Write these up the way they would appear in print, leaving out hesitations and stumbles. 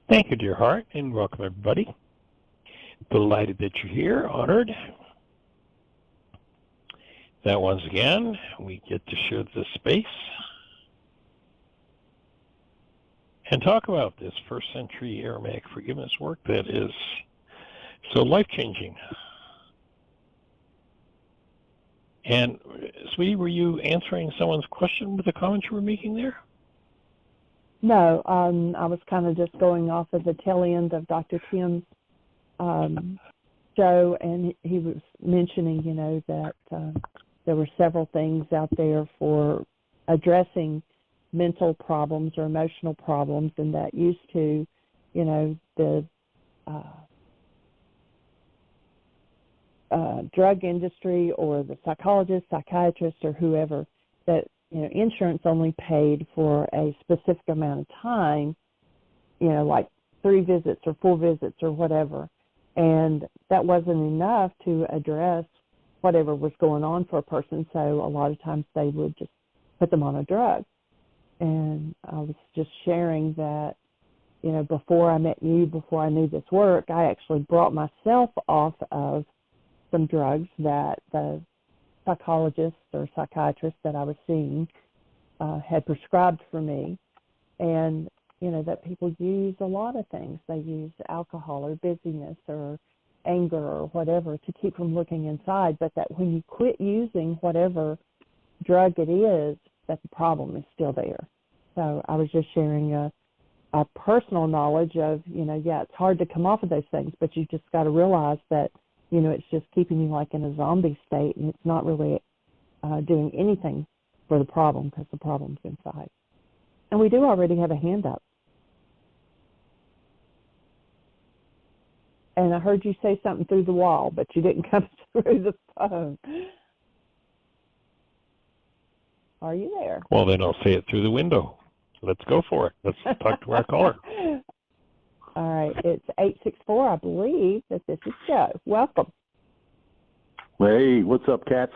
Thank you, dear heart, and welcome everybody. Delighted that you're here, honored. That once again, we get to share this space and talk about this first century Aramaic forgiveness work that is so life-changing. And, sweetie, were you answering someone's question with the comments you were making there? No, I was kind of just going off of the tail end of Dr. Tim's show, and he was mentioning, that there were several things out there for addressing mental problems or emotional problems, and that used to, the drug industry or the psychologist, psychiatrist, or whoever, that insurance only paid for a specific amount of time, like 3 visits or 4 visits or whatever, and that wasn't enough to address whatever was going on for a person. So a lot of times they would just put them on a drug. And I was just sharing that, before I met you, before I knew this work, I actually brought myself off of some drugs that the psychologist or psychiatrist that I was seeing had prescribed for me. And, that people use a lot of things. They use alcohol or busyness or anger or whatever to keep from looking inside, but that when you quit using whatever drug it is, that the problem is still there. So I was just sharing a personal knowledge of, it's hard to come off of those things, but you just got to realize that, it's just keeping you like in a zombie state, and it's not really doing anything for the problem because the problem's inside. And we do already have a hand up. And I heard you say something through the wall, but you didn't come through the phone. Are you there? Well, then I'll say it through the window. Let's go for it. Let's talk to our caller. All right. It's 864. I believe that this is Joe. Welcome. Hey, what's up, cats?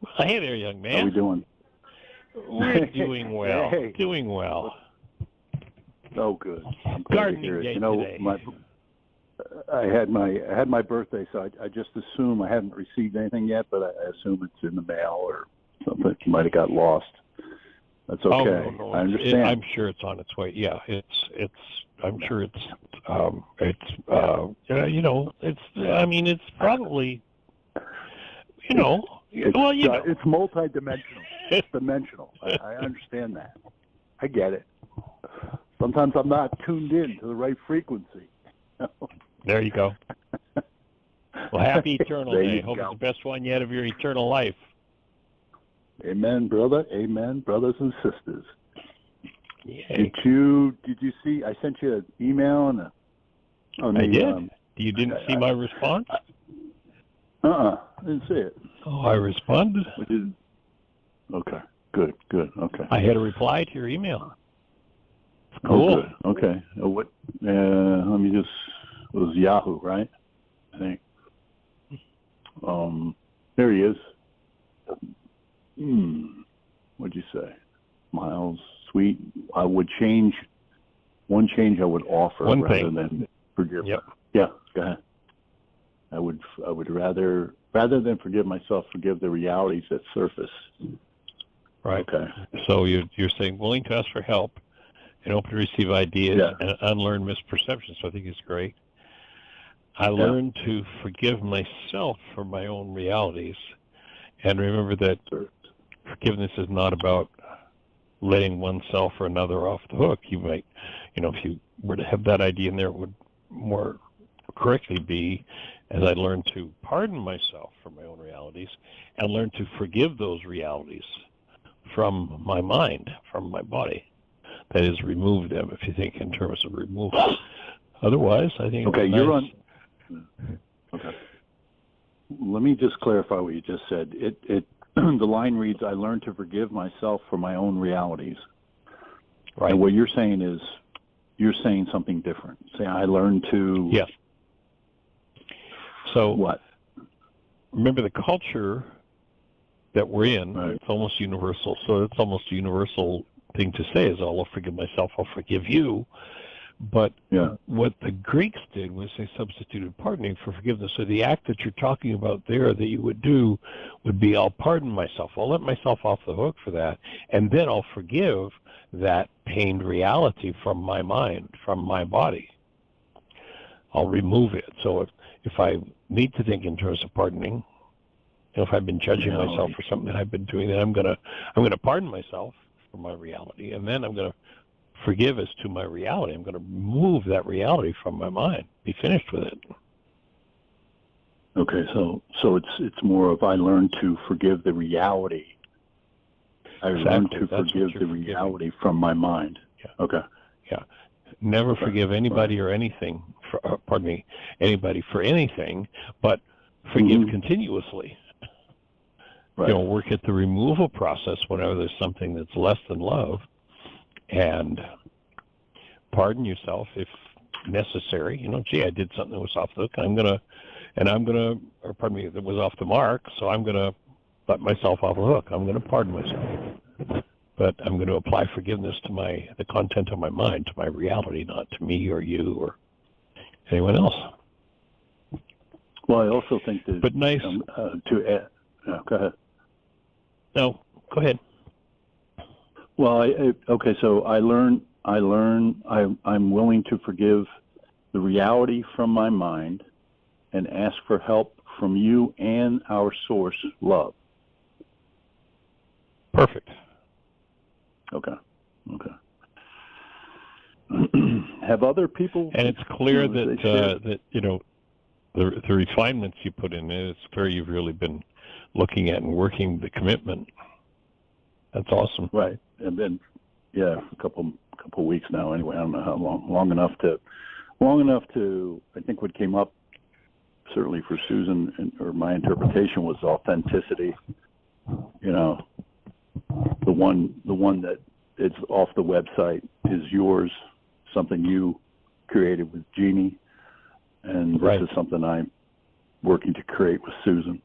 Well, hey there, young man. How we doing? We're doing well. Hey. Doing well. Oh, good. I'm glad to hear Gardening it. day today. I had my birthday, so I just assume I haven't received anything yet, but I assume it's in the mail or something. It might have got lost. That's okay. Oh, no, I understand. I'm sure it's on its way. Yeah, I'm sure it's probably, it's multi-dimensional. It's dimensional. I understand that. I get it. Sometimes I'm not tuned in to the right frequency. There you go. Well, happy Eternal Day. Hope go. it's the best one yet of your eternal life. Amen, brother. Amen, brothers and sisters. Yay. Did you see? I sent you an email I did. You didn't see my response? I didn't see it. Oh, I responded. Okay. Good. Okay. I had a reply to your email. Cool. Oh, good. Okay. Let me just. It was Yahoo, right? I think. There he is. What'd you say? Miles, sweet. I would change. One change I would offer rather than forgive. Yep. Yeah. Go ahead. I would rather than forgive myself, forgive the realities that surface. Right. Okay. So you're saying willing to ask for help and open to receive ideas and unlearn misperceptions. So I think it's great. I learned to forgive myself for my own realities, and remember that forgiveness is not about letting oneself or another off the hook. You might, if you were to have that idea in there, it would more correctly be, as I learned to pardon myself for my own realities and learn to forgive those realities from my mind, from my body. That is, remove them, if you think in terms of removal. Otherwise, I think okay, it's you're nice. Okay. Let me just clarify what you just said. The line reads, I learned to forgive myself for my own realities. Right. And what you're saying is, you're saying something different. Say, I learned to... Yes. So what? Remember the culture that we're in, right. It's almost universal. So it's almost a universal thing to say is, I'll forgive myself, I'll forgive you. But what the Greeks did was they substituted pardoning for forgiveness. So the act that you're talking about there that you would do would be, I'll pardon myself. I'll let myself off the hook for that, and then I'll forgive that pained reality from my mind, from my body. I'll remove it. So if I need to think in terms of pardoning, if I've been judging myself for something that I've been doing, then I'm gonna pardon myself for my reality, and then I'm gonna forgive as to my reality. I'm gonna remove that reality from my mind. Be finished with it. Okay, so it's more of I learn to forgive the reality. I learn to forgive the reality from my mind. Yeah. Okay. Yeah. Never forgive anybody or anything. Anybody for anything, but forgive continuously. Right. Work at the removal process whenever there's something that's less than love, and pardon yourself if necessary. Gee, I did something that was off the hook. That was off the mark, so I'm gonna let myself off the hook. I'm gonna pardon myself, but I'm going to apply forgiveness to the content of my mind, to my reality, not to me or you or anyone else. Well, I also think that. But nice to add. Go ahead. No, go ahead. Well, okay. So I'm willing to forgive the reality from my mind, and ask for help from you and our source, love. Perfect. Okay. Have other people? And it's clear that the refinements you put in it, it's clear you've really been looking at and working the commitment. That's awesome. Right. And then, a couple weeks now. Anyway, I don't know how long enough to. I think what came up certainly for Susan, or my interpretation, was authenticity. The one that is off the website is yours, something you created with Jeanie, and this is something I'm working to create with Susan.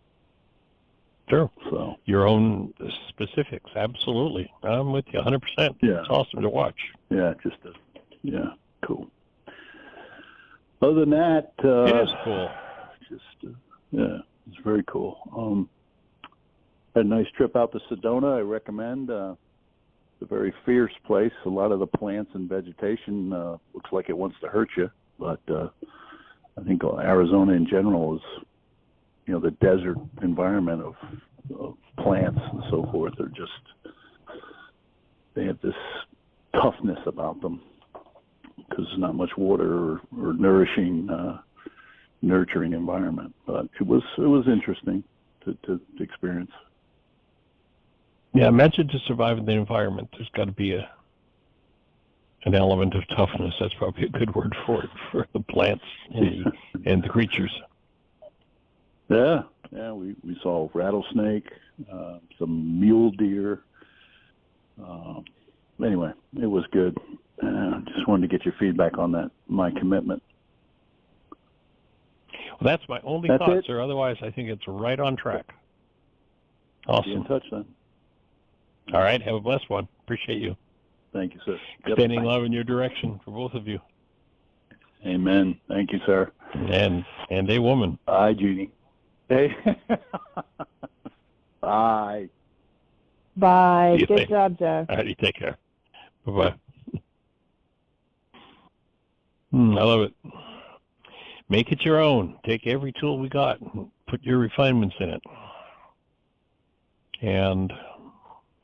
Sure. So your own specifics, absolutely. I'm with you 100%. Yeah. It's awesome to watch. Yeah, cool. Other than that, it is cool. It's very cool. Had a nice trip out to Sedona. I recommend. It's a very fierce place. A lot of the plants and vegetation looks like it wants to hurt you, but I think Arizona in general is, the desert environment of plants and so forth. They have this toughness about them because there's not much water or nurturing environment. But it was interesting to experience. Yeah, imagine to survive in the environment, there's got to be an element of toughness. That's probably a good word for it, for the plants and the creatures. Yeah, we saw rattlesnake, some mule deer. Anyway, it was good. Just wanted to get your feedback on that, my commitment. Well, that's my only thought, sir. Otherwise, I think it's right on track. Awesome. Be in touch then. All right. Have a blessed one. Appreciate you. Thank you, sir. Extending love in your direction for both of you. Amen. Thank you, sir. And a woman. Bye, Jeanie. Hey. Bye. Bye. Good job, Joe. All right. You take care. Bye-bye. I love it. Make it your own. Take every tool we got and put your refinements in it. And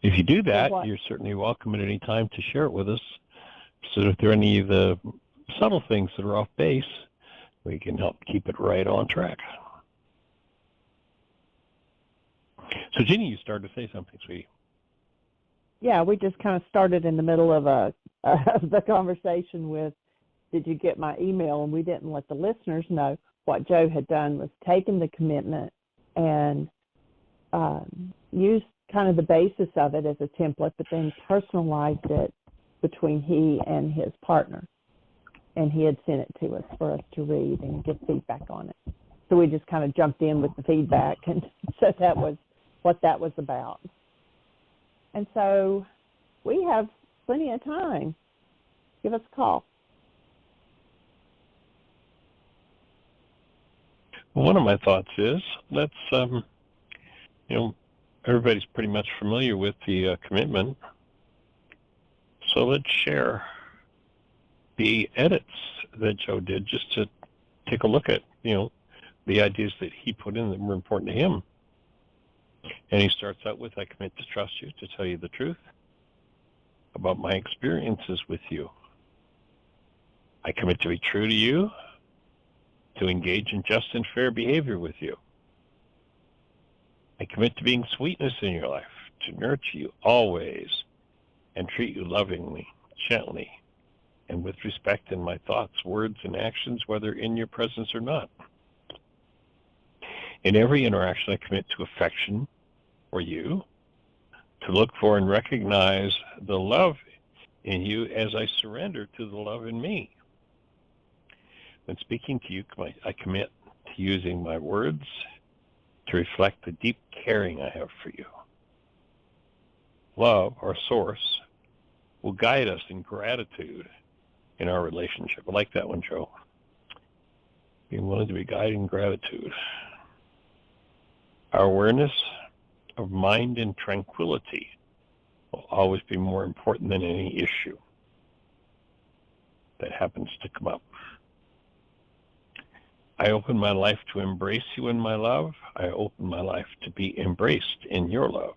if you do that, you're certainly welcome at any time to share it with us. So if there are any of the subtle things that are off base, we can help keep it right on track. So, Jeanie, you started to say something, sweetie. Yeah, we just kind of started in the middle of the conversation with, did you get my email? And we didn't let the listeners know what Joe had done was taken the commitment and used kind of the basis of it as a template, but then personalized it between he and his partner. And he had sent it to us for us to read and get feedback on it. So we just kind of jumped in with the feedback, and so that was what that was about. And so we have plenty of time. Give us a call. One of my thoughts is, let's, everybody's pretty much familiar with the commitment, so let's share the edits that Joe did just to take a look at, the ideas that he put in that were important to him. And he starts out with, I commit to trust you, to tell you the truth about my experiences with you. I commit to be true to you, to engage in just and fair behavior with you. I commit to being sweetness in your life, to nurture you always, and treat you lovingly, gently, and with respect in my thoughts, words, and actions, whether in your presence or not. In every interaction, I commit to affection for you, to look for and recognize the love in you as I surrender to the love in me. When speaking to you, I commit to using my words to reflect the deep caring I have for you. Love, our source, will guide us in gratitude in our relationship. I like that one, Joe. Being willing to be guided in gratitude. Our awareness of mind and tranquility will always be more important than any issue that happens to come up. I open my life to embrace you in my love. I open my life to be embraced in your love.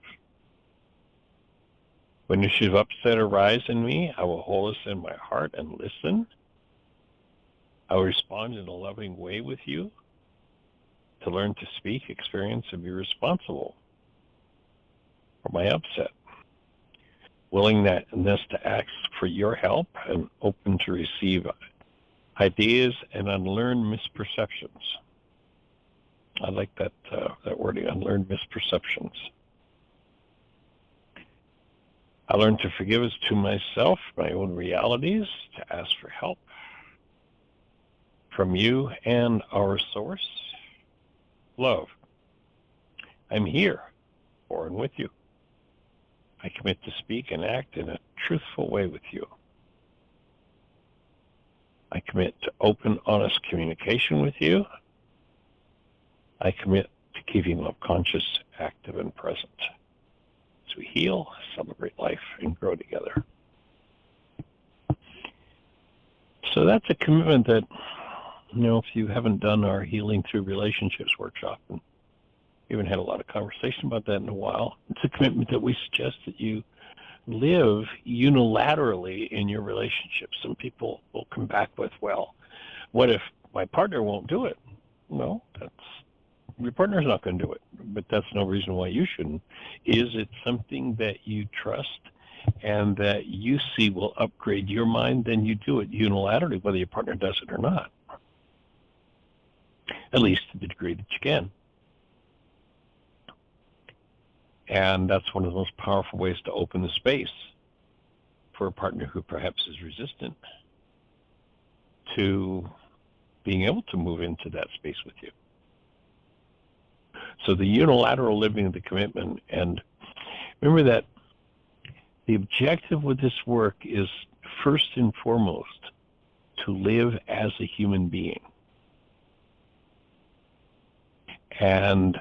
When issues of upset arise in me, I will hold this in my heart and listen. I will respond in a loving way with you, to learn to speak, experience, and be responsible for my upset. Willingness to ask for your help and open to receive ideas and unlearn misperceptions. I like that wording, unlearn misperceptions. I learn to forgive as to myself, my own realities, to ask for help from you and our source. Love. I'm here for and with you. I commit to speak and act in a truthful way with you. I commit to open, honest communication with you. I commit to keeping love conscious, active, and present as we heal, celebrate life, and grow together. So that's a commitment that, if you haven't done our Healing Through Relationships workshop, and we haven't had a lot of conversation about that in a while, it's a commitment that we suggest that you live unilaterally in your relationship. Some people will come back with, well, what if my partner won't do it? No, your partner's not going to do it, but that's no reason why you shouldn't. Is it something that you trust and that you see will upgrade your mind? Then you do it unilaterally, whether your partner does it or not, at least to the degree that you can. And that's one of the most powerful ways to open the space for a partner who perhaps is resistant to being able to move into that space with you. So the unilateral living of the commitment, and remember that the objective with this work is first and foremost to live as a human being. And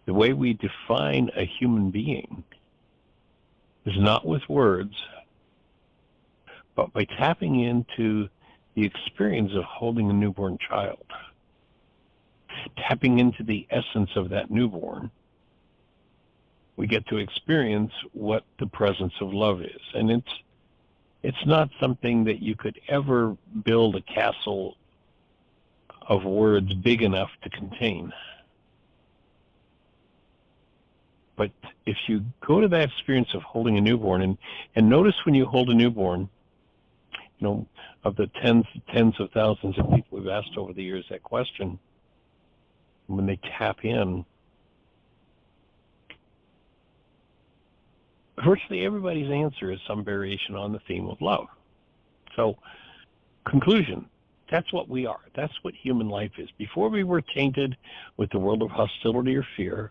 the way we define a human being is not with words, but by tapping into the experience of holding a newborn child, tapping into the essence of that newborn, we get to experience what the presence of love is. And it's not something that you could ever build a castle of words big enough to contain. But if you go to that experience of holding a newborn, and notice when you hold a newborn, of the tens of thousands of people we've asked over the years that question, when they tap in, virtually everybody's answer is some variation on the theme of love. So, conclusion, that's what we are. That's what human life is. Before we were tainted with the world of hostility or fear,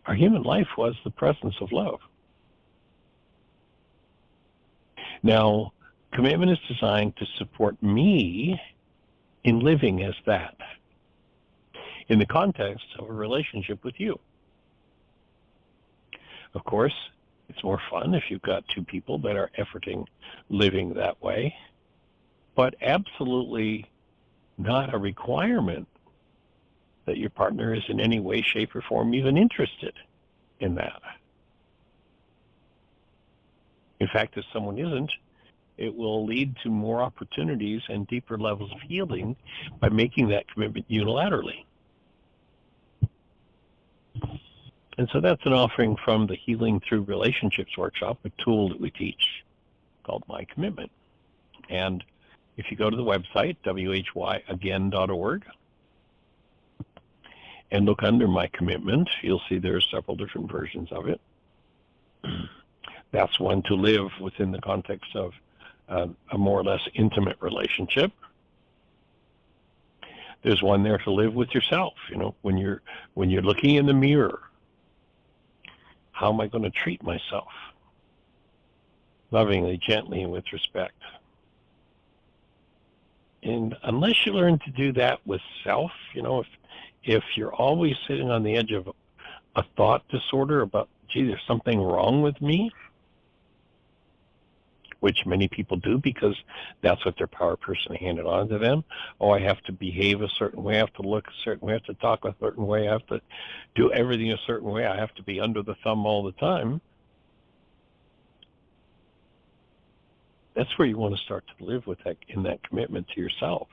our human life was the presence of love. Now, commitment is designed to support me in living as that. in the context of a relationship with you. Of course, it's more fun if you've got two people that are efforting living that way, but absolutely not a requirement that your partner is in any way, shape, or form even interested in that. In fact, if someone isn't, it will lead to more opportunities and deeper levels of healing by making that commitment unilaterally. And so that's an offering from the Healing Through Relationships workshop, a tool that we teach called My Commitment. And if you go to the website, whyagain.org, and look under My Commitment, you'll see there are several different versions of it. That's one to live within the context of a more or less intimate relationship. There's one there to live with yourself. You know, when you're looking in the mirror, how am I going to treat myself? Lovingly, gently, and with respect. And unless you learn to do that with self, you know, if you're always sitting on the edge of a thought disorder about, gee, there's something wrong with me, which many people do because that's what their power person handed on to them. Oh, I have to behave a certain way, I have to look a certain way, I have to talk a certain way, I have to do everything a certain way, I have to be under the thumb all the time. That's where you want to start to live with that, in that commitment to yourself.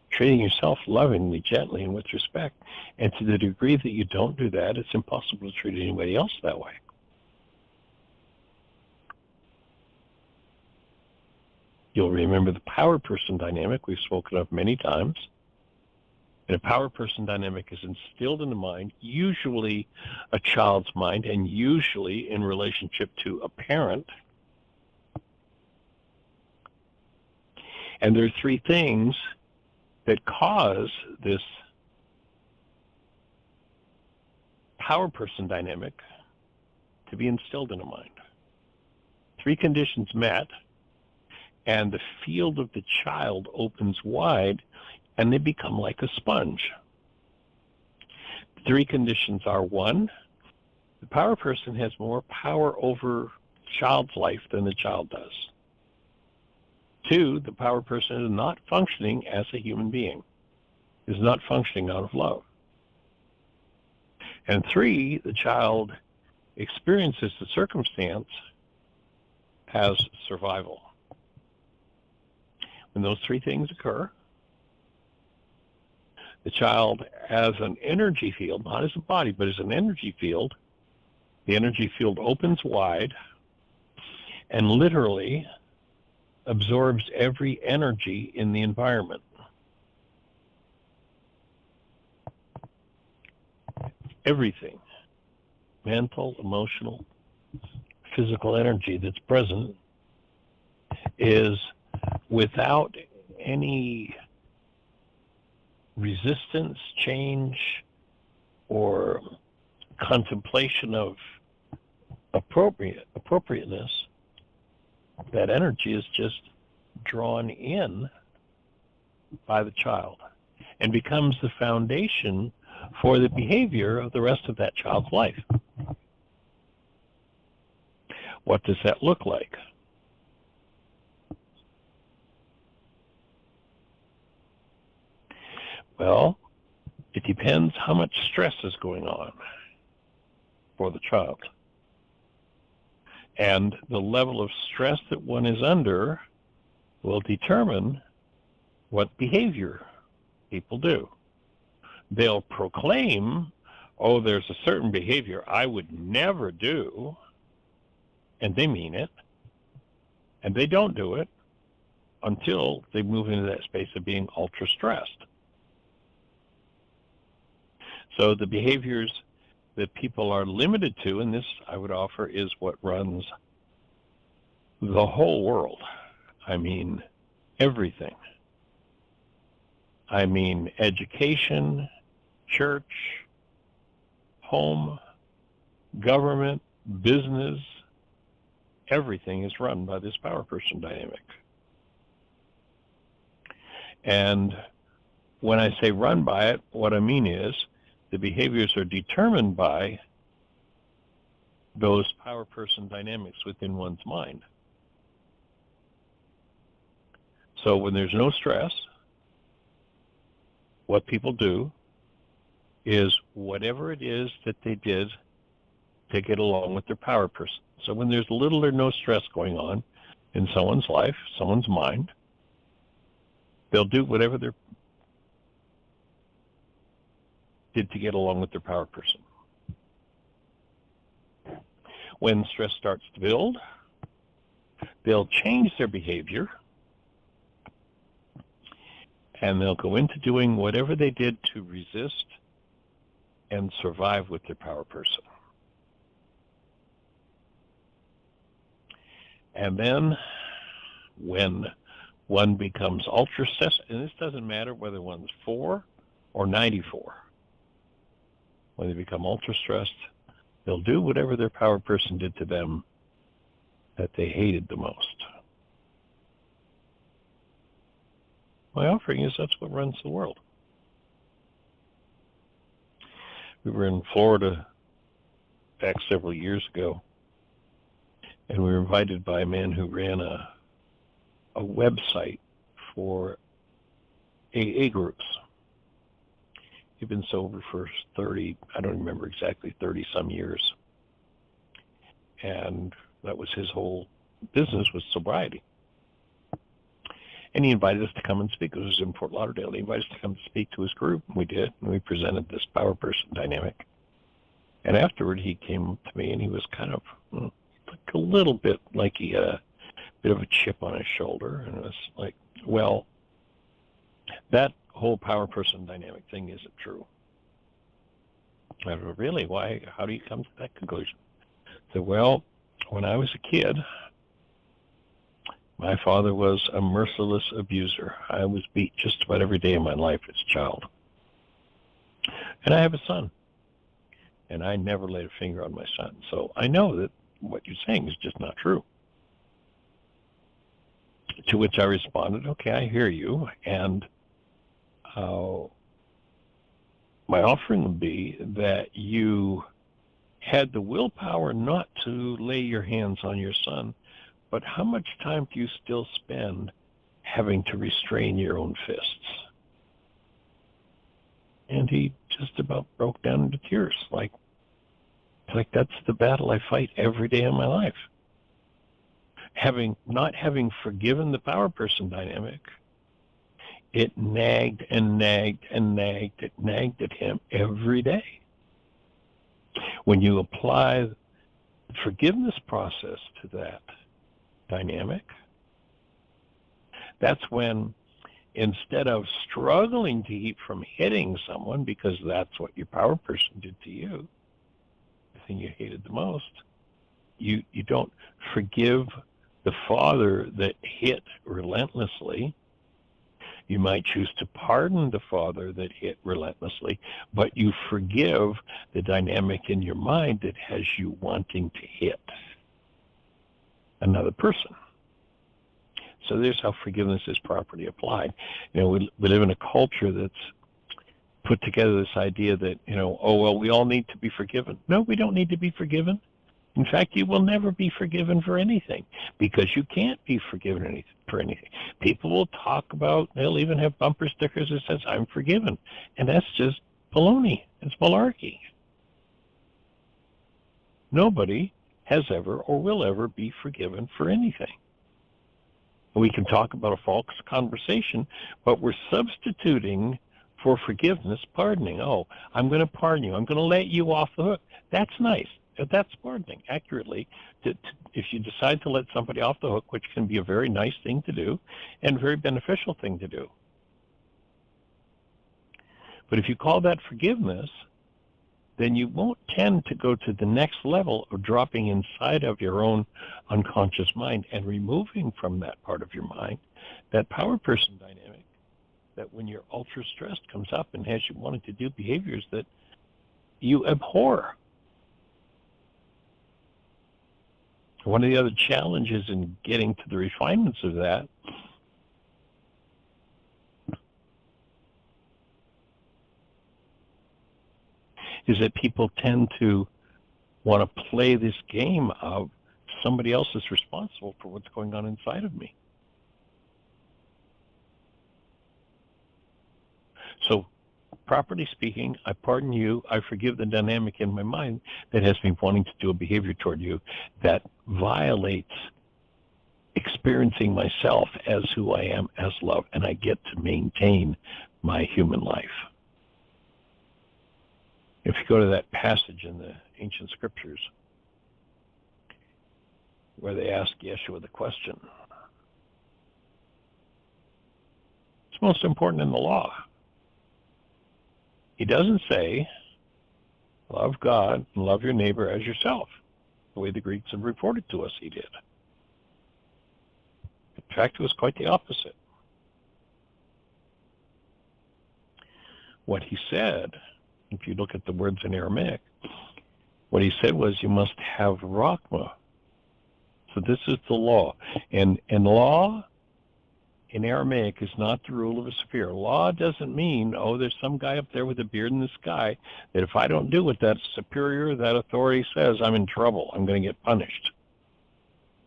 Treating yourself lovingly, gently, and with respect. And to the degree that you don't do that, it's impossible to treat anybody else that way. You'll remember the power person dynamic we've spoken of many times. And a power person dynamic is instilled in the mind, usually a child's mind, and usually in relationship to a parent. And there are three things that cause this power person dynamic to be instilled in a mind. Three conditions met, and the field of the child opens wide, and they become like a sponge. The three conditions are: one, the power person has more power over the child's life than the child does. Two, the power person is not functioning as a human being, is not functioning out of love. And three, the child experiences the circumstance as survival. When those three things occur, the child as an energy field, not as a body, but as an energy field, the energy field opens wide and literally absorbs every energy in the environment. Everything, mental, emotional, physical energy that's present is without any resistance, change, or contemplation of appropriateness. That energy is just drawn in by the child and becomes the foundation for the behavior of the rest of that child's life. What does that look like? Well, it depends how much stress is going on for the child. And the level of stress that one is under will determine what behavior people do. They'll proclaim, oh, there's a certain behavior I would never do, and they mean it, and they don't do it until they move into that space of being ultra-stressed. So the behaviors that people are limited to, and this I would offer is what runs the whole world. I mean everything. I mean education, church, home, government, business, everything is run by this power person dynamic. And when I say run by it, what I mean is the behaviors are determined by those power person dynamics within one's mind. So when there's no stress, what people do is whatever it is that they did to get along with their power person. So when there's little or no stress going on in someone's life, someone's mind, they'll do whatever they did to get along with their power person. When stress starts to build, they'll change their behavior and they'll go into doing whatever they did to resist and survive with their power person. And then when one becomes ultra stressed, and this doesn't matter whether one's 4 or 94, when they become ultra stressed, they'll do whatever their power person did to them that they hated the most. My offering is that's what runs the world. We were in Florida back several years ago, and we were invited by a man who ran a website for AA groups. He'd been sober for 30, I don't remember exactly, 30-some years. And that was his whole business, was sobriety. And he invited us to come and speak. It was in Fort Lauderdale. He invited us to come to speak to his group, and we did. And we presented this power person dynamic. And afterward, he came to me, and he was kind of like a little bit like he had a bit of a chip on his shoulder. And it was like, well, that whole power person dynamic thing isn't true. I said, really? Why? How do you come to that conclusion? I said, well, when I was a kid, my father was a merciless abuser. I was beat just about every day of my life as a child. And I have a son. And I never laid a finger on my son. So I know that what you're saying is just not true. To which I responded, okay, I hear you. And my offering would be that you had the willpower not to lay your hands on your son, but how much time do you still spend having to restrain your own fists? And he just about broke down into tears, like that's the battle I fight every day of my life. Not having forgiven the power person dynamic, it nagged and nagged and nagged. It nagged at him every day. When you apply the forgiveness process to that dynamic, that's when, instead of struggling to keep from hitting someone because that's what your power person did to you, the thing you hated the most, you don't forgive the father that hit relentlessly. You might choose to pardon the father that hit relentlessly, but you forgive the dynamic in your mind that has you wanting to hit another person. So there's how forgiveness is properly applied. You know, we live in a culture that's put together this idea that, oh, well, we all need to be forgiven. No, we don't need to be forgiven. In fact, you will never be forgiven for anything because you can't be forgiven for anything. People will talk about, they'll even have bumper stickers that says, I'm forgiven. And that's just baloney. It's malarkey. Nobody has ever or will ever be forgiven for anything. We can talk about a false conversation, but we're substituting for forgiveness pardoning. Oh, I'm going to pardon you. I'm going to let you off the hook. That's nice. That's pardoning, accurately. If you decide to let somebody off the hook, which can be a very nice thing to do and a very beneficial thing to do. But if you call that forgiveness, then you won't tend to go to the next level of dropping inside of your own unconscious mind and removing from that part of your mind that power person dynamic that when you're ultra stressed comes up and has you wanting to do behaviors that you abhor. One of the other challenges in getting to the refinements of that is that people tend to want to play this game of somebody else is responsible for what's going on inside of me. So, properly speaking, I pardon you, I forgive the dynamic in my mind that has me wanting to do a behavior toward you that violates experiencing myself as who I am as love, and I get to maintain my human life. If you go to that passage in the ancient scriptures where they ask Yeshua the question, it's most important in the law. He doesn't say, love God and love your neighbor as yourself, the way the Greeks have reported to us he did. In fact, it was quite the opposite. What he said, if you look at the words in Aramaic, what he said was you must have Rachma. So this is the law. And law in Aramaic is not the rule of a superior. Law doesn't mean, oh, there's some guy up there with a beard in the sky that if I don't do what that superior, that authority says, I'm in trouble. I'm going to get punished.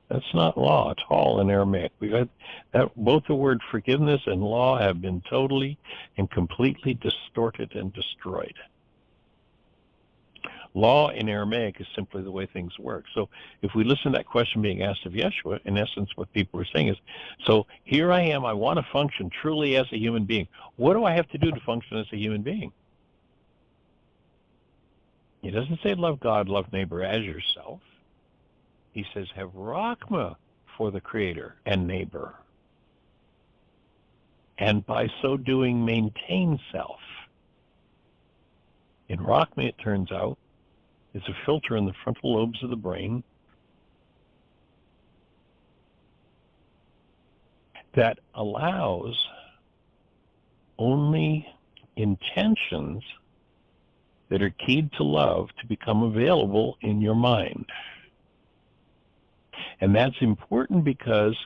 That's not law at all in Aramaic. We've had that, both the word forgiveness and law have been totally and completely distorted and destroyed. Law in Aramaic is simply the way things work. So if we listen to that question being asked of Yeshua, in essence what people are saying is, so here I am, I want to function truly as a human being. What do I have to do to function as a human being? He doesn't say love God, love neighbor as yourself. He says have Rachma for the Creator and neighbor. And by so doing, maintain self. In Rachma, it turns out, is a filter in the frontal lobes of the brain that allows only intentions that are keyed to love to become available in your mind. And that's important because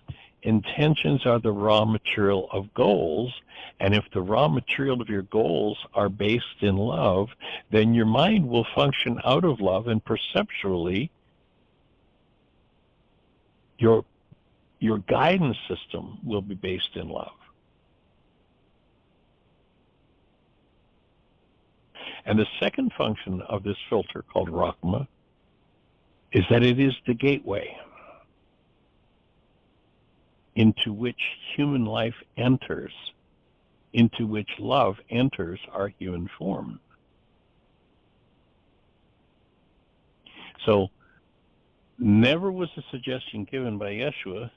intentions are the raw material of goals, and if the raw material of your goals are based in love, then your mind will function out of love, and perceptually your guidance system will be based in love. And the second function of this filter, called Rachma, is that it is the gateway into which human life enters, into which love enters our human form. So, never was a suggestion given by Yeshua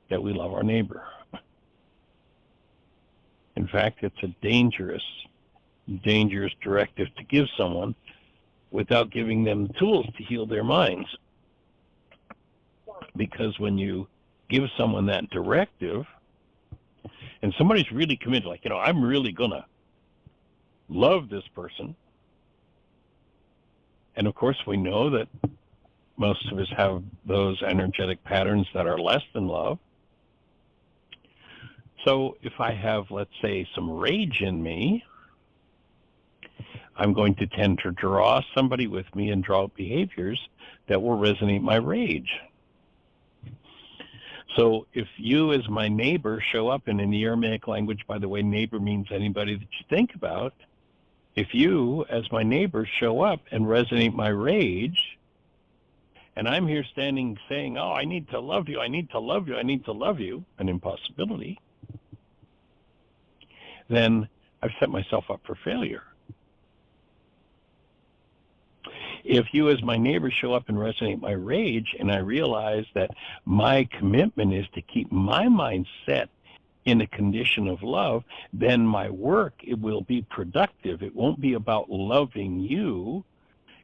that we love our neighbor. In fact, it's a dangerous directive to give someone without giving them the tools to heal their minds. Because when you give someone that directive, and somebody's really committed, like, I'm really going to love this person. And of course, we know that most of us have those energetic patterns that are less than love. So if I have, let's say, some rage in me, I'm going to tend to draw somebody with me and draw behaviors that will resonate my rage. So if you as my neighbor show up, and in the Aramaic language, by the way, neighbor means anybody that you think about. If you as my neighbor show up and resonate my rage, and I'm here standing saying, oh, I need to love you, I need to love you, I need to love you, an impossibility, then I've set myself up for failure. If you as my neighbor show up and resonate my rage, and I realize that my commitment is to keep my mind set in a condition of love, then my work, it will be productive. It won't be about loving you.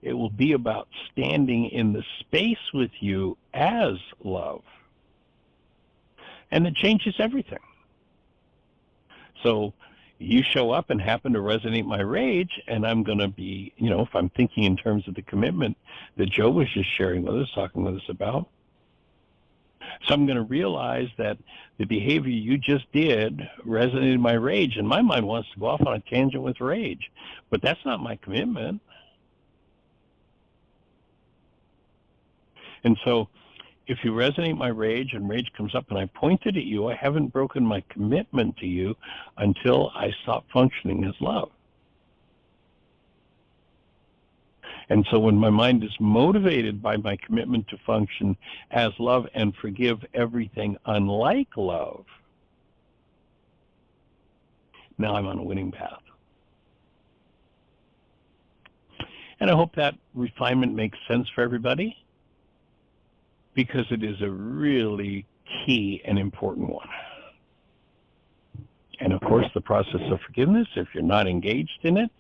It will be about standing in the space with you as love. And it changes everything. So you show up and happen to resonate my rage, and I'm going to be, if I'm thinking in terms of the commitment that Joe was just sharing with us, talking with us about, So I'm going to realize that the behavior you just did resonated in my rage, and my mind wants to go off on a tangent with rage. But that's not my commitment. And so if you resonate my rage and rage comes up and I pointed at you, I haven't broken my commitment to you until I stop functioning as love. And so when my mind is motivated by my commitment to function as love and forgive everything unlike love, now I'm on a winning path. And I hope that refinement makes sense for everybody, because it is a really key and important one. And of course, the process of forgiveness, if you're not engaged in it,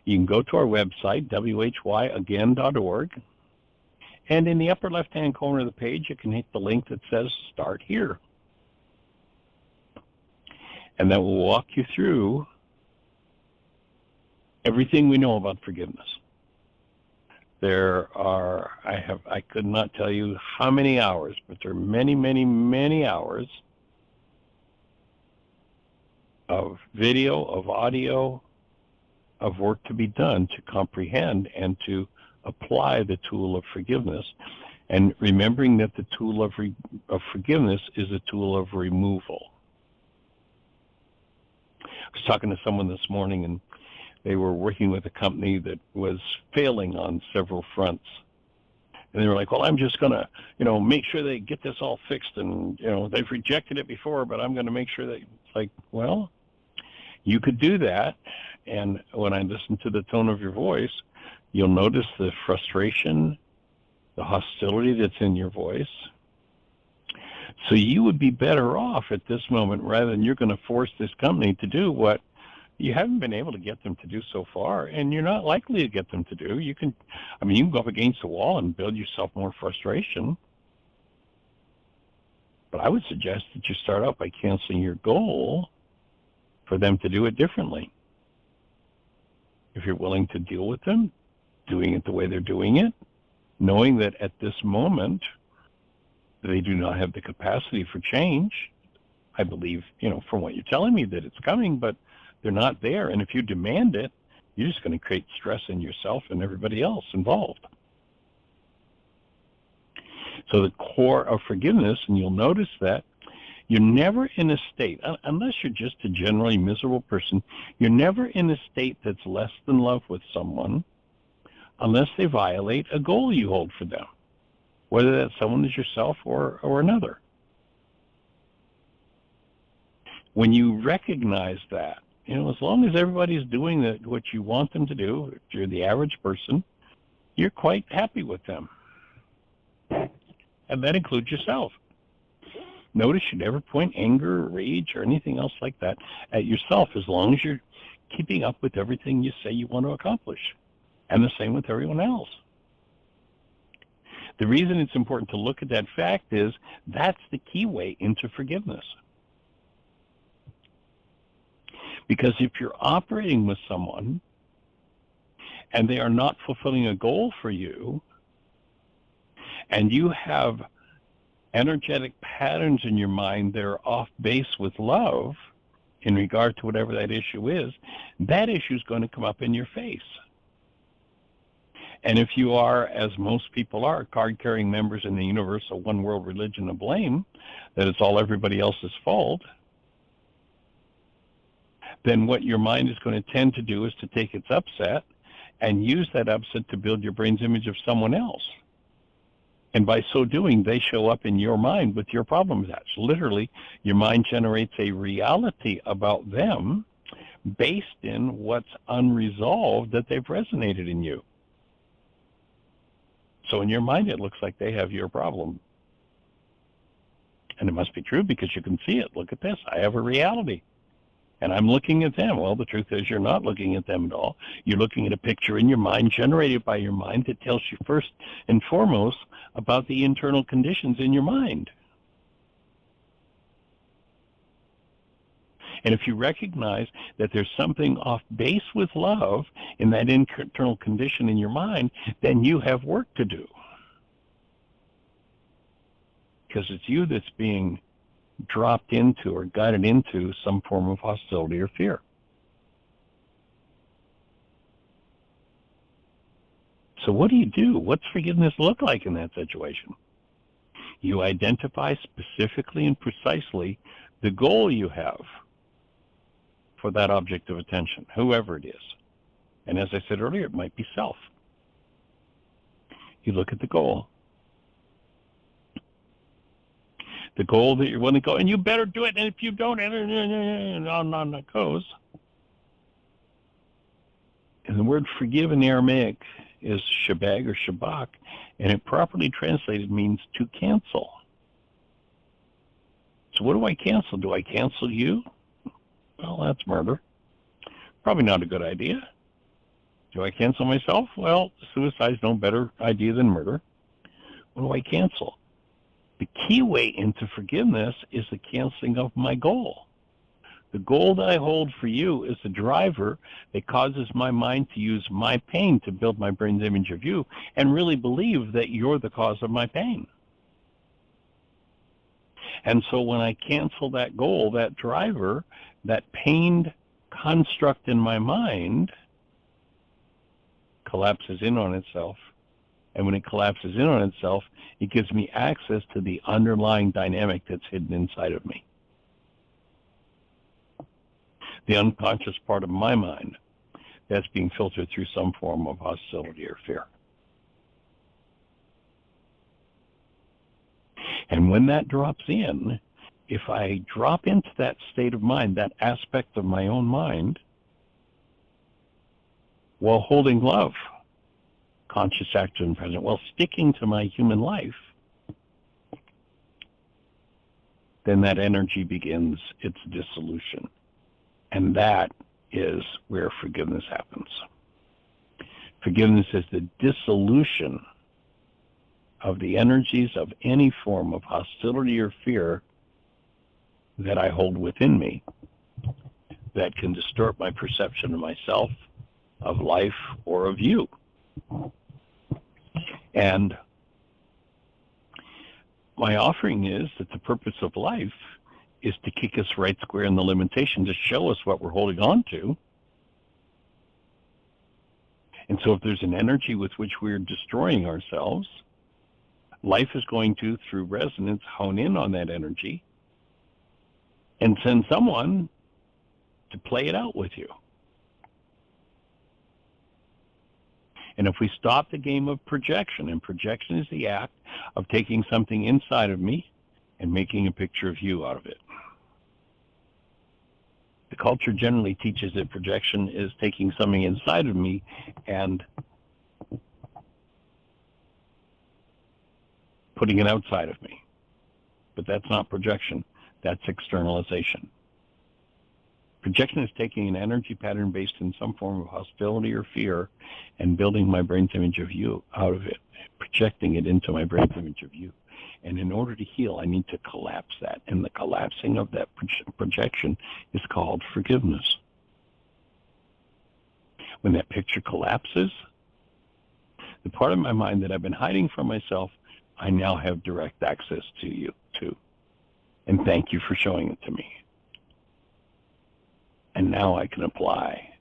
you can go to our website, whyagain.org, and in the upper left-hand corner of the page, you can hit the link that says Start Here. And that will walk you through everything we know about forgiveness. There are, I could not tell you how many hours, but there are many, many, many hours of video, of audio, of work to be done to comprehend and to apply the tool of forgiveness. And remembering that the tool of forgiveness is a tool of removal. I was talking to someone this morning, and they were working with a company that was failing on several fronts. And they were like, well, I'm just going to, make sure they get this all fixed. And, they've rejected it before, but I'm going to make sure that, it's like, well, you could do that. And when I listen to the tone of your voice, you'll notice the frustration, the hostility that's in your voice. So you would be better off at this moment, rather than you're going to force this company to do what you haven't been able to get them to do so far, and you're not likely to get them to do. You can go up against the wall and build yourself more frustration. But I would suggest that you start out by canceling your goal for them to do it differently. If you're willing to deal with them, doing it the way they're doing it, knowing that at this moment they do not have the capacity for change. I believe, from what you're telling me, that it's coming, but they're not there. And if you demand it, you're just going to create stress in yourself and everybody else involved. So the core of forgiveness, and you'll notice that you're never in a state, unless you're just a generally miserable person, you're never in a state that's less than love with someone unless they violate a goal you hold for them, whether that someone is yourself or another. When you recognize that, as long as everybody's doing what you want them to do, if you're the average person, you're quite happy with them. And that includes yourself. Notice you never point anger or rage or anything else like that at yourself, as long as you're keeping up with everything you say you want to accomplish. And the same with everyone else. The reason it's important to look at that fact is that's the key way into forgiveness. Because if you're operating with someone and they are not fulfilling a goal for you, and you have energetic patterns in your mind that are off base with love in regard to whatever that issue is, that issue is going to come up in your face. And if you are, as most people are, card-carrying members in the universal one-world religion of blame, that it's all everybody else's fault, then what your mind is going to tend to do is to take its upset and use that upset to build your brain's image of someone else. And by so doing, they show up in your mind with your problem attached. Literally, your mind generates a reality about them based in what's unresolved that they've resonated in you. So in your mind, it looks like they have your problem. And it must be true because you can see it. Look at this. I have a reality. And I'm looking at them. Well, the truth is you're not looking at them at all. You're looking at a picture in your mind, generated by your mind, that tells you first and foremost about the internal conditions in your mind. And if you recognize that there's something off base with love in that internal condition in your mind, then you have work to do. because it's you that's being dropped into or guided into some form of hostility or fear. So what do you do? What's forgiveness look like in that situation? You identify specifically and precisely the goal you have for that object of attention, whoever it is. And as I said earlier, it might be self. You look at the goal. The goal that you want to go, and you better do it, and if you don't, and on that goes. And the word forgive in the Aramaic is shabag or shabak, and it properly translated means to cancel. So what do I cancel? Do I cancel you? Well, that's murder. Probably not a good idea. Do I cancel myself? Well, suicide's no better idea than murder. What do I cancel? The key way into forgiveness is the canceling of my goal. The goal that I hold for you is the driver that causes my mind to use my pain to build my brain's image of you and really believe that you're the cause of my pain. And so when I cancel that goal, that driver, that pained construct in my mind collapses in on itself. And when it collapses in on itself, it gives me access to the underlying dynamic that's hidden inside of me. The unconscious part of my mind that's being filtered through some form of hostility or fear. And when that drops in, if I drop into that state of mind, that aspect of my own mind, while holding love, conscious, active, and present, while sticking to my human life, then that energy begins its dissolution. And that is where forgiveness happens. Forgiveness is the dissolution of the energies of any form of hostility or fear that I hold within me that can distort my perception of myself, of life, or of you. And my offering is that the purpose of life is to kick us right square in the limitation, to show us what we're holding on to. And so if there's an energy with which we're destroying ourselves, life is going to, through resonance, hone in on that energy and send someone to play it out with you. And if we stop the game of projection, and projection is the act of taking something inside of me and making a picture of you out of it. The culture generally teaches that projection is taking something inside of me and putting it outside of me. But that's not projection. That's externalization. Projection is taking an energy pattern based in some form of hostility or fear and building my brain's image of you out of it, projecting it into my brain's image of you. And in order to heal, I need to collapse that. And the collapsing of that projection is called forgiveness. When that picture collapses, the part of my mind that I've been hiding from myself, I now have direct access to you too. And thank you for showing it to me. And now I can apply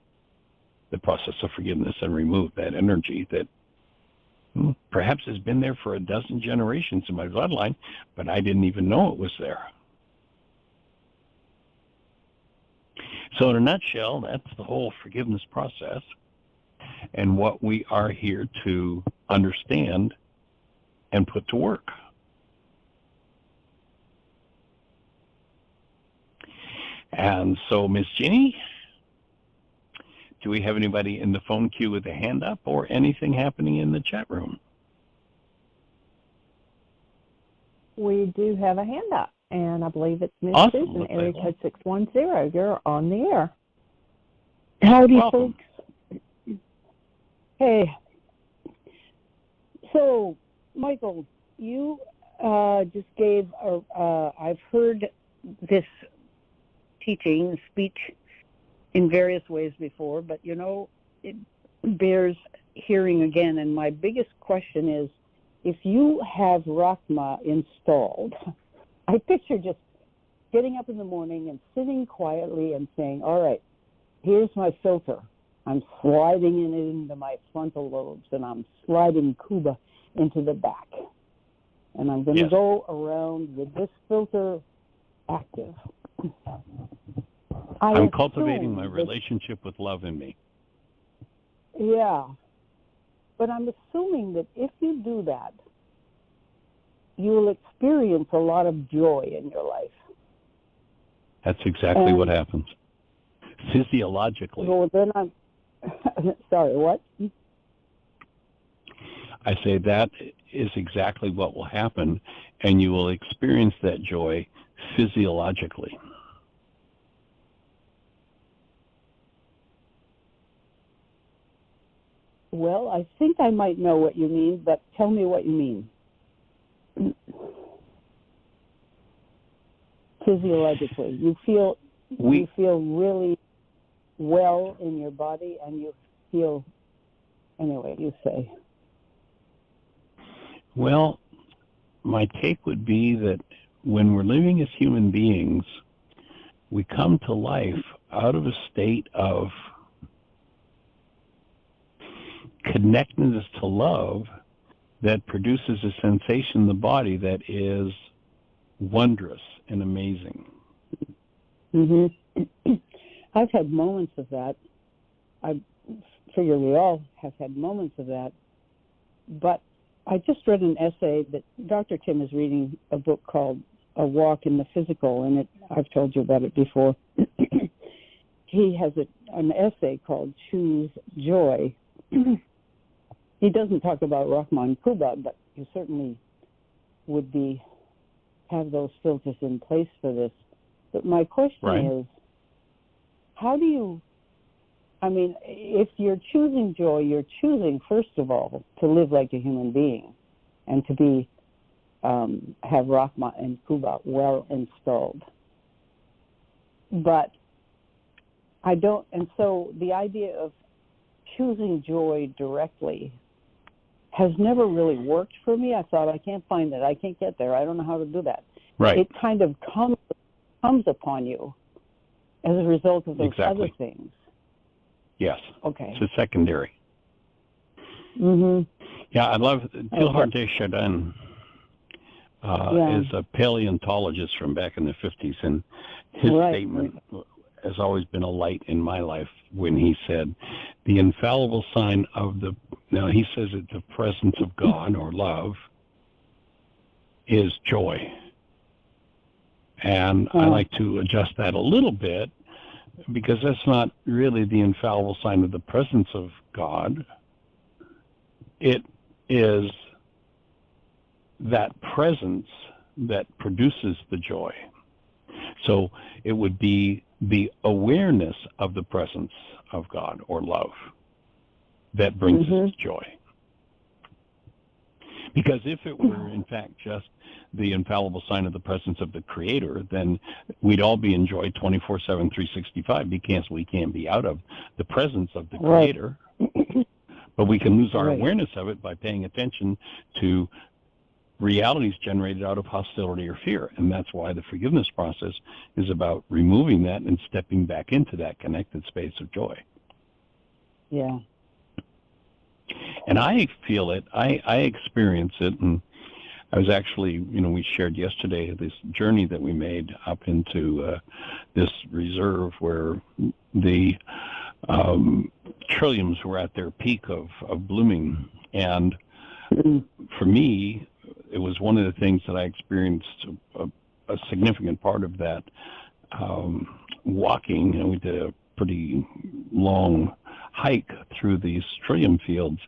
the process of forgiveness and remove that energy that perhaps has been there for a dozen generations in my bloodline, but I didn't even know it was there. So in a nutshell, that's the whole forgiveness process and what we are here to understand and put to work. And so, Miss Jeanie, do we have anybody in the phone queue with a hand up or anything happening in the chat room? We do have a hand up, and I believe it's Miss Awesome. Susan, area code 610. You're on the air. Howdy, Welcome. folks. Hey. So, Michael, you just gave, I've heard this teaching, speech in various ways before, but, you know, it bears hearing again. And my biggest question is, if you have Rahma installed, I picture just getting up in the morning and sitting quietly and saying, all right, here's my filter. I'm sliding it into my frontal lobes, and I'm sliding Kuba into the back. And I'm going to go around with this filter active. I'm cultivating my relationship with love in me. Yeah. But I'm assuming that if you do that, you will experience a lot of joy in your life. That's exactly what happens. Physiologically. Well, then I'm... Sorry, what? I say that is exactly what will happen, and you will experience that joy physiologically. Well, I think I might know what you mean, but tell me what you mean. Physiologically, you feel really well in your body, and you feel, anyway, you say. Well, my take would be that when we're living as human beings, we come to life out of a state of connectedness to love that produces a sensation in the body that is wondrous and amazing. Mm-hmm. I've had moments of that. I figure we all have had moments of that. But I just read an essay that Dr. Tim is reading, a book called A Walk in the Physical, and I've told you about it before. He has an essay called Choose Joy. He doesn't talk about Rahman Kuba, but you certainly would have those filters in place for this. But my question is, how do you, if you're choosing joy, you're choosing, first of all, to live like a human being and to be, have Rahma and Kuba well installed. But so the idea of choosing joy directly has never really worked for me. I thought, I can't find it. I can't get there. I don't know how to do that. Right. It kind of comes upon you as a result of those other things. Yes. Okay. It's a secondary. Mm-hmm. Yeah, I love Teilhard Chardin is a paleontologist from back in the 50s, and his statement has always been a light in my life when he said, the infallible sign of he says that the presence of God or love is joy. And I like to adjust that a little bit, because that's not really the infallible sign of the presence of God. It is that presence that produces the joy. So it would be the awareness of the presence of God or love that brings us joy. Because if it were, in fact, just the infallible sign of the presence of the Creator, then we'd all be in joy 24/7, 365, because we can't be out of the presence of the Creator. But we can lose our awareness of it by paying attention to realities generated out of hostility or fear. And that's why the forgiveness process is about removing that and stepping back into that connected space of joy. Yeah. And I feel it. I experience it. And I was actually, we shared yesterday this journey that we made up into this reserve where the trilliums were at their peak of blooming. And for me, it was one of the things that I experienced a significant part of that walking. We did a pretty long hike through these trillium fields,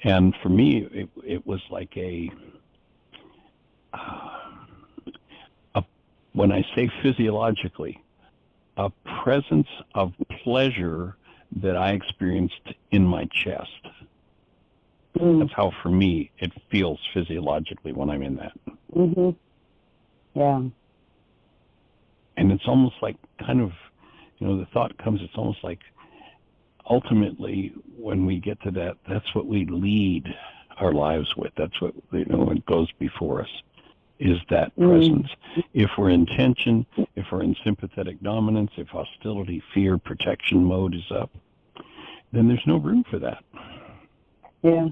and for me, it was like when I say physiologically, a presence of pleasure that I experienced in my chest. That's how, for me, it feels physiologically when I'm in that. Mm-hmm. Yeah. And it's almost like the thought comes, it's almost like ultimately when we get to that, that's what we lead our lives with. That's what, what goes before us, is that presence. If we're in tension, if we're in sympathetic dominance, if hostility, fear, protection mode is up, then there's no room for that. Yeah.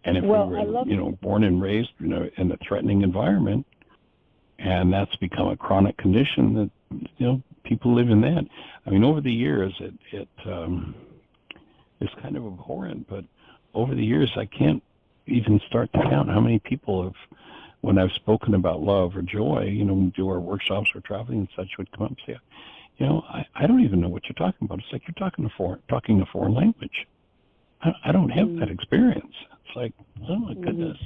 And if we were, born and raised, in a threatening environment, and that's become a chronic condition, that, people live in that. I mean, over the years, it's kind of abhorrent, but over the years, I can't even start to count how many people have, when I've spoken about love or joy, when we do our workshops or traveling and such, would come up and say, I don't even know what you're talking about. It's like you're talking a foreign language. I don't have that experience. It's like, oh my goodness.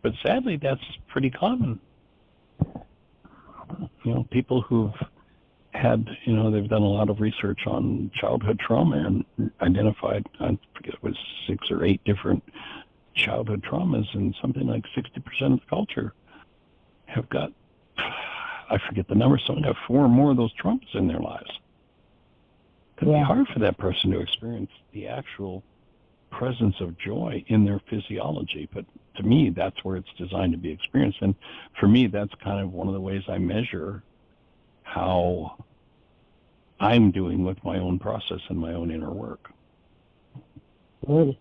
But sadly, that's pretty common. People who've had, they've done a lot of research on childhood trauma and identified, I forget it was 6 or 8 different childhood traumas, and something like 60% of the culture have got, I forget the number, some have 4 or more of those traumas in their lives. It can be hard for that person to experience the actual presence of joy in their physiology, but to me, that's where it's designed to be experienced. And for me, that's kind of one of the ways I measure how I'm doing with my own process and my own inner work. Good.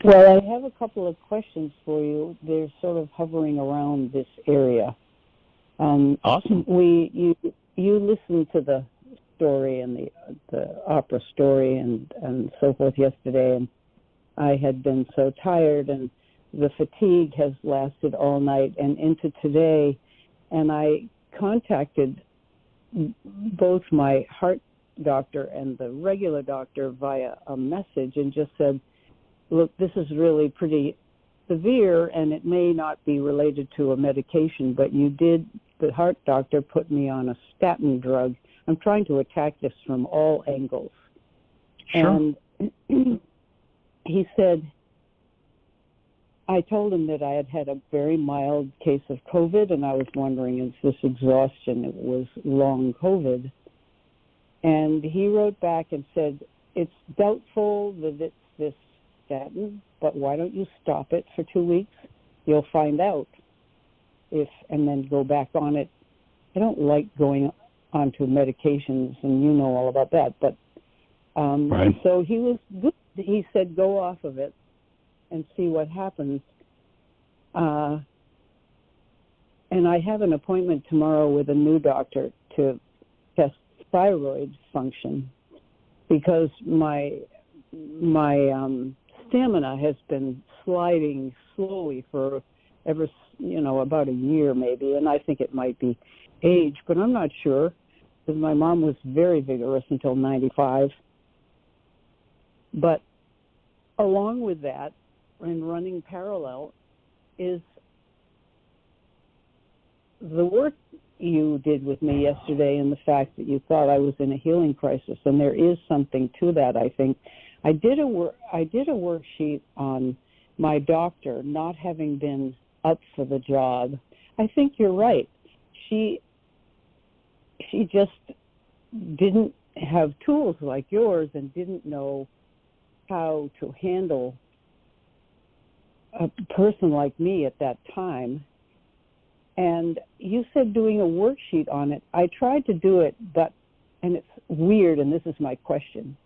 Well, I have a couple of questions for you. They're sort of hovering around this area. Awesome. You listened to the story and the opera story and so forth yesterday, and I had been so tired, and the fatigue has lasted all night and into today, and I contacted both my heart doctor and the regular doctor via a message and just said, look, this is really pretty severe, and it may not be related to a medication, but the heart doctor put me on a statin drug. I'm trying to attack this from all angles. Sure. And he said, I told him that I had had a very mild case of COVID, and I was wondering, is this exhaustion? It was long COVID. And he wrote back and said, it's doubtful that it's this statin, but why don't you stop it for 2 weeks? You'll find out and then go back on it. I don't like going onto medications, and you know all about that, but right. So he was good. He said, go off of it and see what happens. And I have an appointment tomorrow with a new doctor to test thyroid function, because my stamina has been sliding slowly for about a year maybe, and I think it might be age, but I'm not sure, because my mom was very vigorous until 95. But along with that, and running parallel, is the work you did with me yesterday, and the fact that you thought I was in a healing crisis, and there is something to that, I think. I did a worksheet on my doctor not having been up for the job. I think you're right. She just didn't have tools like yours and didn't know how to handle a person like me at that time. And you said doing a worksheet on it. I tried to do it, and it's weird, and this is my question.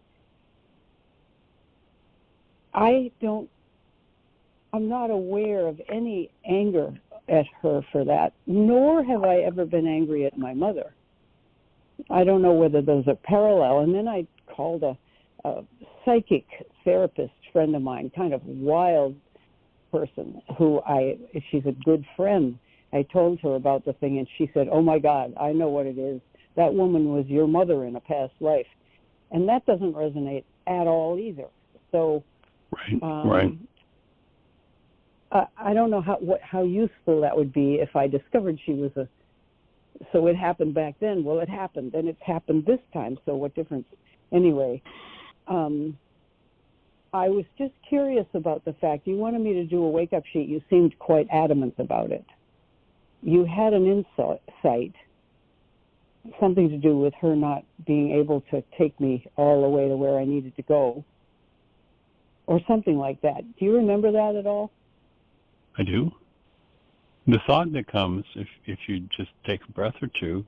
I'm not aware of any anger at her for that, nor have I ever been angry at my mother. I don't know whether those are parallel. And then I called a psychic therapist friend of mine, kind of wild person, she's a good friend. I told her about the thing, and she said, oh my God, I know what it is. That woman was your mother in a past life. And that doesn't resonate at all either. So Right. I don't know how useful that would be if I discovered she was so it happened back then. Well, it happened, and it's happened this time, so what difference? Anyway, I was just curious about the fact you wanted me to do a wake-up sheet. You seemed quite adamant about it. you had an insight, something to do with her not being able to take me all the way to where I needed to go, or something like that. Do you remember that at all? I do. The thought that comes, if you just take a breath or two,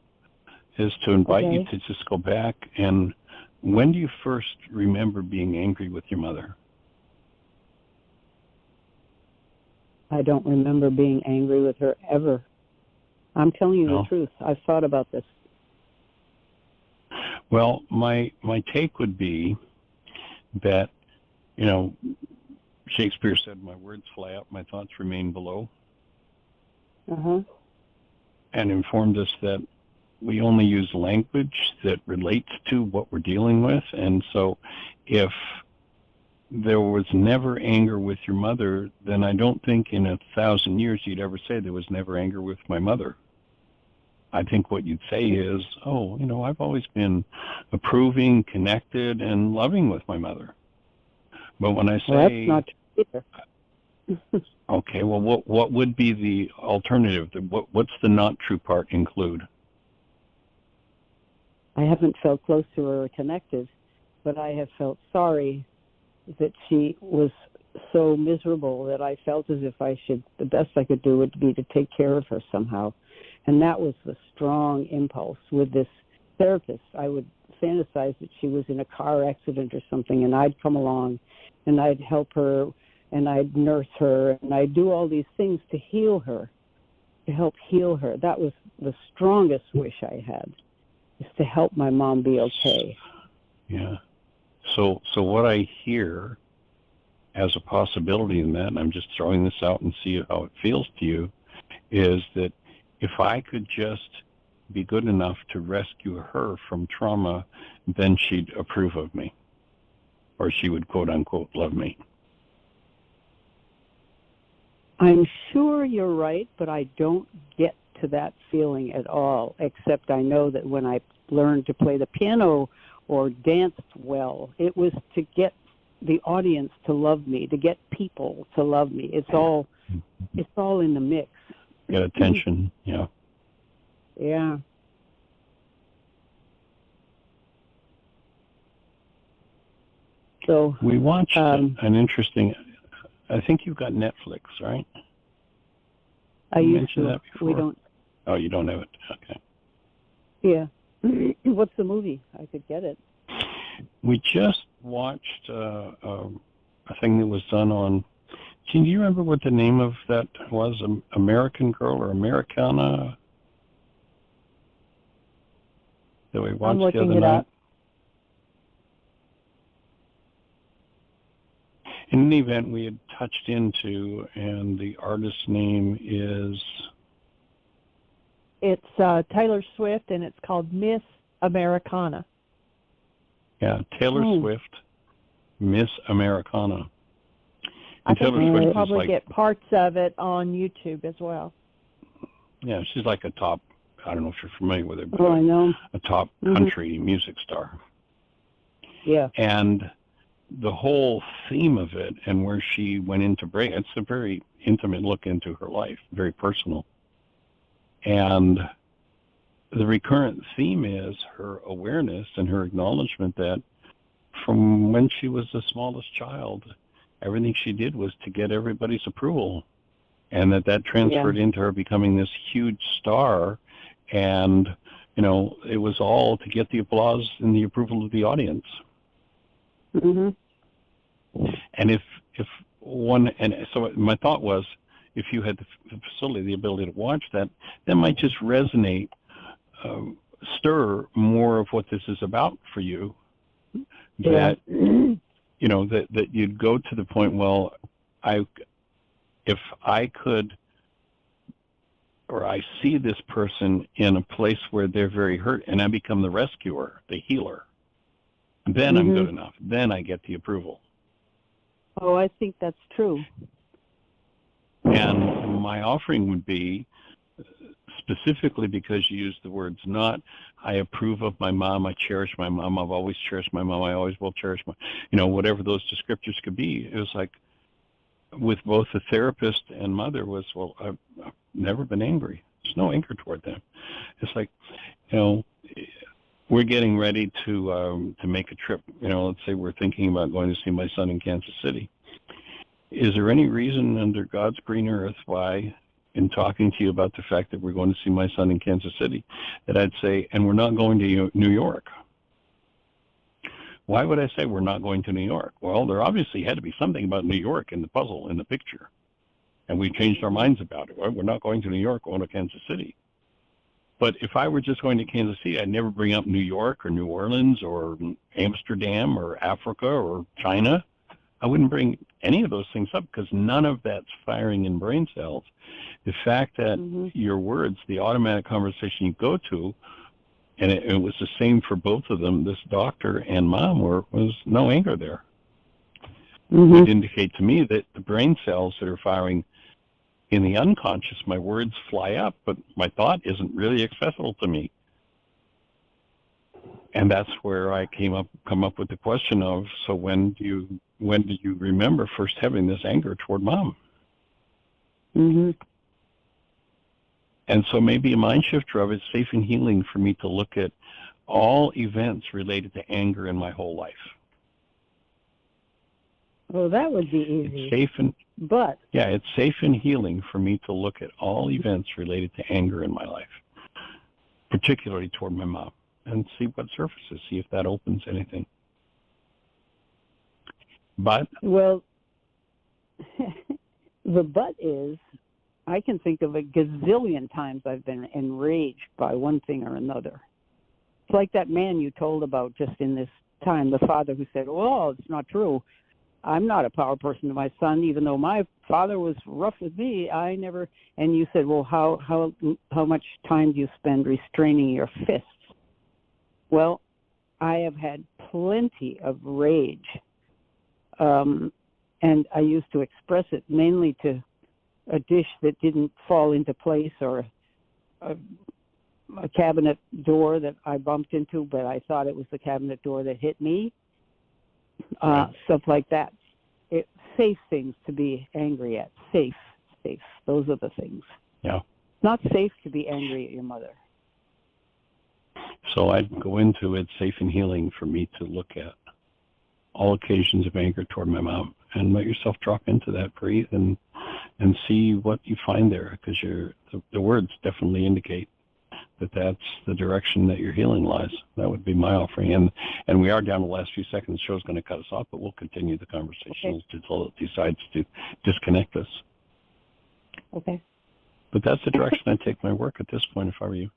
is to invite you to just go back and when do you first remember being angry with your mother? I don't remember being angry with her ever. I'm telling you the truth. I've thought about this. Well, my take would be that, Shakespeare said, "My words fly up, my thoughts remain below." And informed us that we only use language that relates to what we're dealing with. And so if there was never anger with your mother, then I don't think in 1,000 years you'd ever say there was never anger with my mother. I think what you'd say is, I've always been approving, connected, and loving with my mother. But when I say... Well, that's not true either. Okay, well, what would be the alternative? What's the not true part include? I haven't felt close to her or connected, but I have felt sorry that she was so miserable that I felt as if the best I could do would be to take care of her somehow. And that was the strong impulse with this therapist. I would fantasize that she was in a car accident or something, and I'd come along and I'd help her and I'd nurse her and I'd do all these things to heal her, to help heal her. That was the strongest wish I had, is to help my mom be okay. Yeah. So what I hear as a possibility in that, and I'm just throwing this out and see how it feels to you, is that if I could just be good enough to rescue her from trauma, then she'd approve of me, or she would quote unquote love me. I'm sure you're right, but I don't get to that feeling at all, except I know that when I learned to play the piano or danced well, it was to get the audience to love me, to get people to love me. It's all in the mix. Get attention, yeah. Yeah. So we watched an interesting. I think you've got Netflix, right? I you used mentioned to. that before. We don't. Oh, you don't have it. Okay. Yeah. What's the movie? I could get it. We just watched a thing that was done on. Jean, do you remember what the name of that was? American Girl or Americana? That we watched the other night. Up. In any event, we had touched into, and the artist's name is... It's Taylor Swift, and it's called Miss Americana. Yeah, Taylor Swift, Miss Americana. I think you can probably get parts of it on YouTube as well. Yeah, she's like a top, I don't know if you're familiar with her, but I know. A top country music star. Yeah. And the whole theme of it and where she went into break, it's a very intimate look into her life, very personal. And the recurrent theme is her awareness and her acknowledgement that from when she was the smallest child, everything she did was to get everybody's approval, and that transferred into her becoming this huge star. And, it was all to get the applause and the approval of the audience. Mm-hmm. And if one, and so my thought was, if you had the facility, the ability to watch that might just resonate, stir more of what this is about for you. That, that you'd go to the point, well, if I could, or I see this person in a place where they're very hurt and I become the rescuer, the healer, then I'm good enough. Then I get the approval. Oh, I think that's true. And my offering would be, specifically because you used the words not, I approve of my mom, I cherish my mom, I've always cherished my mom, I always will cherish my, whatever those descriptors could be. It was like, with both the therapist and mother was, well, I've never been angry. no anger toward them. It's like, we're getting ready to make a trip. Let's say we're thinking about going to see my son in Kansas City. Is there any reason under God's green earth why, in talking to you about the fact that we're going to see my son in Kansas City, that I'd say, and we're not going to New York? Why would I say we're not going to New York? Well, there obviously had to be something about New York in the puzzle, in the picture. And we changed our minds about it. Well, we're not going to New York, we're going to Kansas City. But if I were just going to Kansas City, I'd never bring up New York or New Orleans or Amsterdam or Africa or China. I wouldn't bring any of those things up because none of that's firing in brain cells. The fact that your words, the automatic conversation you go to, and it was the same for both of them, this doctor and mom, was no anger there. It would indicate to me that the brain cells that are firing in the unconscious, my words fly up, but my thought isn't really accessible to me. And that's where I come up with the question of, so when did you remember first having this anger toward mom? And so maybe a mind shifter of it's safe and healing for me to look at all events related to anger in my whole life. Well, that would be easy. It's safe and healing for me to look at all events related to anger in my life, particularly toward my mom, and see what surfaces, see if that opens anything. But well, the but is, I can think of a gazillion times I've been enraged by one thing or another. It's like that man you told about just in this time, the father who said, "Oh, it's not true. I'm not a power person to my son, even though my father was rough with me. I never." And you said, "Well, how much time do you spend restraining your fists?" Well, I have had plenty of rage, and I used to express it mainly to a dish that didn't fall into place, or a cabinet door that I bumped into, but I thought it was the cabinet door that hit me. Stuff like that. Safe things to be angry at. Safe. Those are the things. Yeah. It's not safe to be angry at your mother. So I'd go into it safe and healing for me to look at all occasions of anger toward my mom and let yourself drop into that, breathe, and see what you find there, because the words definitely indicate that that's the direction that your healing lies. That would be my offering. And we are down to the last few seconds. The show's going to cut us off, but we'll continue the conversation until it decides to disconnect us. Okay. But that's the direction I'd take my work at this point if I were you.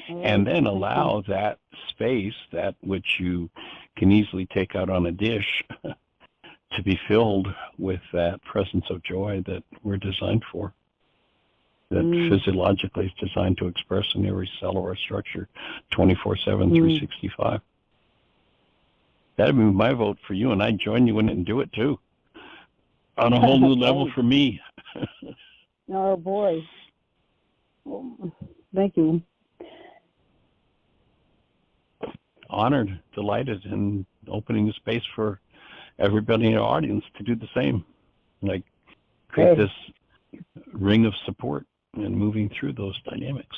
And then allow that space, that which you can easily take out on a dish, to be filled with that presence of joy that we're designed for. That physiologically is designed to express in every cell of our structure 24/7, 365. That'd be my vote for you, and I'd join you in it and do it too. On a whole new level for me. Oh, boy. Well, thank you. Honored, delighted, and opening the space for everybody in the audience to do the same. Like, create this ring of support and moving through those dynamics.